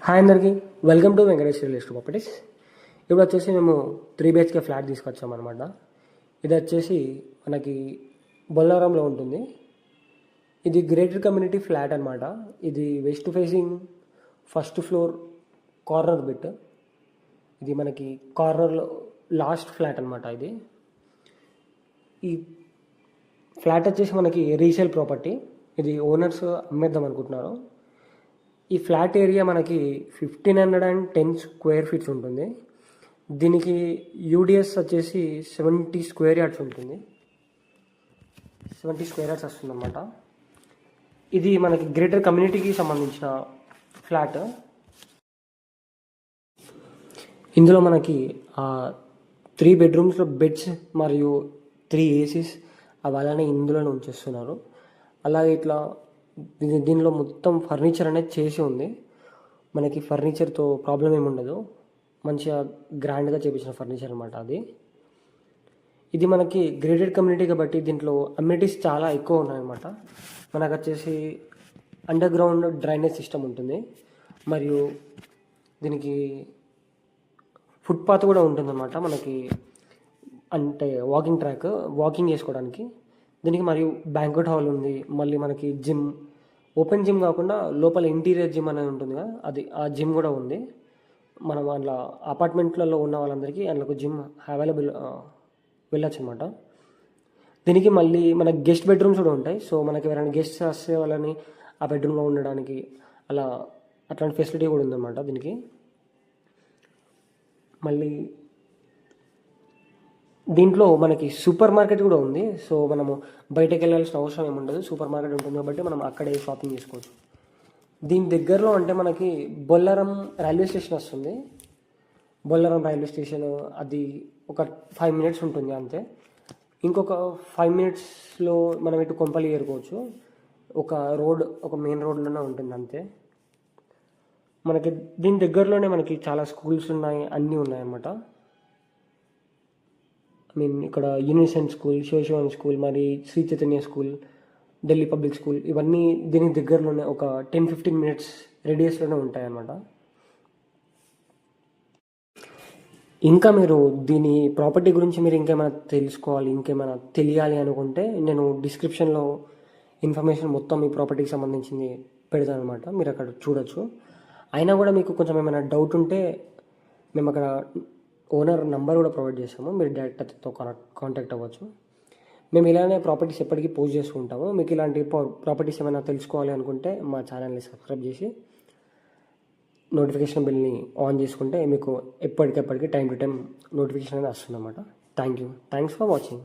Hi అందరికీ, welcome to Venkatesh real estate properties. ఇప్పుడు వచ్చేసి మేము 3 BHK ఫ్లాట్ తీసుకొచ్చామన్నమాట. ఇది వచ్చేసి మనకి బొల్లారంలో ఉంటుంది. ఇది గ్రేటర్ కమ్యూనిటీ ఫ్లాట్ అనమాట. ఇది west facing first floor corner bit. ఇది మనకి కార్నర్లో లాస్ట్ ఫ్లాట్ అనమాట. ఈ ఫ్లాట్ వచ్చేసి మనకి రీసేల్ ప్రాపర్టీ. ఇది ఓనర్స్ అమ్మేద్దాం అనుకుంటున్నారు. ఈ ఫ్లాట్ ఏరియా మనకి 1510 స్క్వేర్ ఫీట్స్ ఉంటుంది. దీనికి యూడిఎస్ వచ్చేసి 70 స్క్వేర్ యార్డ్స్ ఉంటుంది. 70 స్క్వేర్ యార్డ్స్ వస్తుంది అనమాట. ఇది మనకి గ్రేటర్ కమ్యూనిటీకి సంబంధించిన ఫ్లాట్. ఇందులో మనకి 3 బెడ్రూమ్స్లో బెడ్స్ మరియు 3 ఏసీస్ అవి అలానే ఇందులోనే ఉంచేస్తున్నారు. అలాగే ఇట్లా దీనిలో మొత్తం ఫర్నిచర్ అనేది చేసి ఉంది. మనకి ఫర్నిచర్తో ప్రాబ్లం ఏమి ఉండదు. మంచిగా గ్రాండ్గా చేపించిన ఫర్నిచర్ అనమాట ఇది మనకి గ్రేడెడ్ కమ్యూనిటీ కాబట్టి దీంట్లో అమ్యూనిటీస్ చాలా ఎక్కువ ఉన్నాయన్నమాట. మనకు వచ్చేసి అండర్ గ్రౌండ్ డ్రైనేజ్ సిస్టమ్ ఉంటుంది. మరియు దీనికి ఫుట్పాత్ కూడా ఉంటుందన్నమాట. మనకి అంటే వాకింగ్ ట్రాక్, వాకింగ్ చేసుకోవడానికి. దీనికి మరియు బ్యాంక్వెట్ హాల్ ఉంది. మళ్ళీ మనకి జిమ్, ఓపెన్ జిమ్ కాకుండా లోపల ఇంటీరియర్ జిమ్ అనేది ఉంటుంది కదా, ఆ జిమ్ కూడా ఉంది. మనం అందులో అపార్ట్మెంట్లలో ఉన్న వాళ్ళందరికీ అందులో జిమ్ అవైలబుల్ వెళ్ళొచ్చు అనమాట. దీనికి మళ్ళీ మనకి గెస్ట్ బెడ్రూమ్స్ కూడా ఉంటాయి. సో మనకి ఎవరైనా గెస్ట్స్ వస్తే వాళ్ళని ఆ బెడ్రూమ్లో ఉండడానికి అట్లాంటి ఫెసిలిటీ కూడా ఉందన్నమాట దీనికి. మళ్ళీ దీంట్లో మనకి సూపర్ మార్కెట్ కూడా ఉంది. సో మనము బయటకు వెళ్ళాల్సిన అవసరం ఏమి ఉండదు. సూపర్ మార్కెట్ ఉంటుంది కాబట్టి మనం అక్కడే షాపింగ్ చేసుకోవచ్చు. దీని దగ్గరలో అంటే మనకి బొల్లారం రైల్వే స్టేషన్ వస్తుంది. బొల్లారం రైల్వే స్టేషన్ అది ఒక 5 minutes ఉంటుంది అంతే. ఇంకొక 5 minutesలో మనం ఇటు కొంపల్లి ఏరుకోవచ్చు. ఒక మెయిన్ రోడ్లోనే ఉంటుంది అంతే. మనకి దీని దగ్గరలోనే మనకి చాలా స్కూల్స్ ఉన్నాయి, అన్నీ ఉన్నాయన్నమాట. ఇక్కడ యూనిసెంట్ స్కూల్, శివశివాని స్కూల్, మరి Sri Chaitanya school, Delhi public school ఇవన్నీ దీనికి దగ్గరలోనే ఒక 10-15 minutes రేడియస్లోనే ఉంటాయన్నమాట. ఇంకా మీరు దీని ప్రాపర్టీ గురించి మీరు ఇంకేమైనా తెలుసుకోవాలి, ఇంకేమైనా తెలియాలి అనుకుంటే నేను డిస్క్రిప్షన్లో ఇన్ఫర్మేషన్ మొత్తం ఈ ప్రాపర్టీకి సంబంధించింది పెడతాను అనమాట. మీరు అక్కడ చూడొచ్చు. అయినా కూడా మీకు కొంచెం ఏమైనా డౌట్ ఉంటే మేము అక్కడ ఓనర్ నంబర్ కూడా ప్రొవైడ్ చేస్తాము. మీరు డైరెక్ట్ అతనితో కాంటాక్ట్ అవ్వచ్చు. మేము ఇలానే ప్రాపర్టీస్ ఎప్పటికీ పోస్ట్ చేస్తూ ఉంటాము. మీకు ఇలాంటి ప్రాపర్టీస్ ఏమైనా తెలుసుకోవాలి అనుకుంటే మా ఛానల్ని సబ్స్క్రైబ్ చేసి నోటిఫికేషన్ బిల్ని ఆన్ చేసుకుంటే మీకు ఎప్పటికెప్పటికి టైం టు టైం నోటిఫికేషన్ అనేది వస్తుంది అన్నమాట. Thanks for watching.